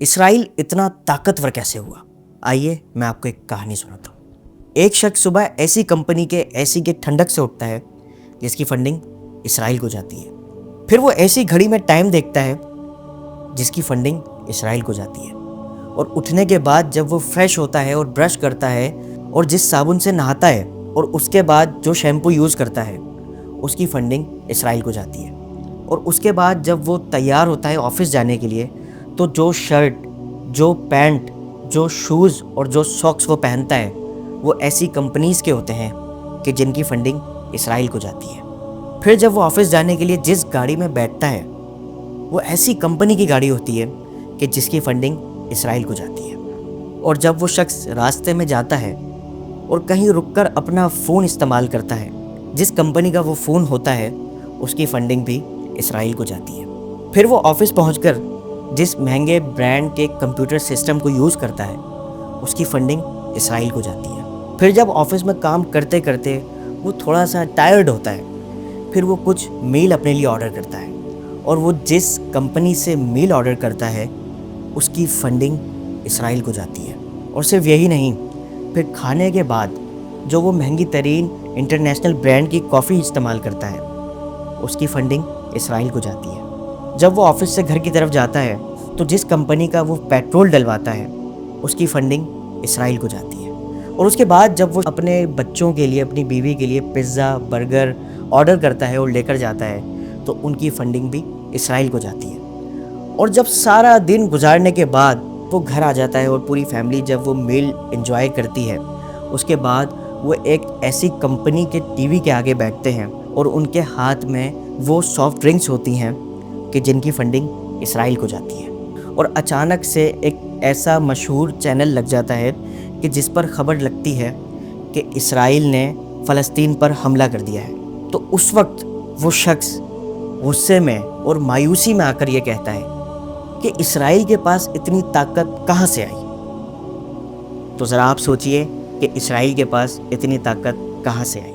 اسرائیل اتنا طاقتور کیسے ہوا؟ آئیے میں آپ کو ایک کہانی سناتا ہوں۔ ایک شخص صبح ایسی کمپنی کے ایسی کے ٹھنڈک سے اٹھتا ہے جس کی فنڈنگ اسرائیل کو جاتی ہے۔ پھر وہ ایسی گھڑی میں ٹائم دیکھتا ہے جس کی فنڈنگ اسرائیل کو جاتی ہے، اور اٹھنے کے بعد جب وہ فریش ہوتا ہے اور برش کرتا ہے اور جس صابن سے نہاتا ہے اور اس کے بعد جو شیمپو یوز کرتا ہے اس کی فنڈنگ اسرائیل کو جاتی ہے۔ اور اس کے بعد جب وہ تیار ہوتا ہے آفس جانے کے لیے تو جو شرٹ، جو پینٹ، جو شوز اور جو ساکس وہ پہنتا ہے وہ ایسی کمپنیز کے ہوتے ہیں کہ جن کی فنڈنگ اسرائیل کو جاتی ہے۔ پھر جب وہ آفس جانے کے لیے جس گاڑی میں بیٹھتا ہے وہ ایسی کمپنی کی گاڑی ہوتی ہے کہ جس کی فنڈنگ اسرائیل کو جاتی ہے۔ اور جب وہ شخص راستے میں جاتا ہے اور کہیں رک کر اپنا فون استعمال کرتا ہے، جس کمپنی کا وہ فون ہوتا ہے اس کی فنڈنگ بھی اسرائیل کو جاتی ہے۔ پھر وہ آفس پہنچ کر جس مہنگے برانڈ کے کمپیوٹر سسٹم کو یوز کرتا ہے اس کی فنڈنگ اسرائیل کو جاتی ہے۔ پھر جب آفس میں کام کرتے کرتے وہ تھوڑا سا ٹائرڈ ہوتا ہے، پھر وہ کچھ میل اپنے لیے آرڈر کرتا ہے، اور وہ جس کمپنی سے میل آرڈر کرتا ہے اس کی فنڈنگ اسرائیل کو جاتی ہے۔ اور صرف یہی نہیں، پھر کھانے کے بعد جو وہ مہنگی ترین انٹرنیشنل برانڈ کی کافی استعمال کرتا ہے اس کی فنڈنگ اسرائیل کو جاتی ہے۔ جب وہ آفس سے گھر کی طرف جاتا ہے تو جس کمپنی کا وہ پیٹرول ڈلواتا ہے اس کی فنڈنگ اسرائیل کو جاتی ہے۔ اور اس کے بعد جب وہ اپنے بچوں کے لیے، اپنی بیوی کے لیے پیزا، برگر آرڈر کرتا ہے اور لے کر جاتا ہے تو ان کی فنڈنگ بھی اسرائیل کو جاتی ہے۔ اور جب سارا دن گزارنے کے بعد وہ گھر آ جاتا ہے اور پوری فیملی جب وہ میل انجوائے کرتی ہے، اس کے بعد وہ ایک ایسی کمپنی کے ٹی وی کے آگے بیٹھتے ہیں اور ان کے ہاتھ میں وہ سافٹ ڈرنکس ہوتی ہیں کہ جن کی فنڈنگ اسرائیل کو جاتی ہے۔ اور اچانک سے ایک ایسا مشہور چینل لگ جاتا ہے کہ جس پر خبر لگتی ہے کہ اسرائیل نے فلسطین پر حملہ کر دیا ہے۔ تو اس وقت وہ شخص غصے میں اور مایوسی میں آ کر یہ کہتا ہے کہ اسرائیل کے پاس اتنی طاقت کہاں سے آئی؟ تو ذرا آپ سوچئے کہ اسرائیل کے پاس اتنی طاقت کہاں سے آئی؟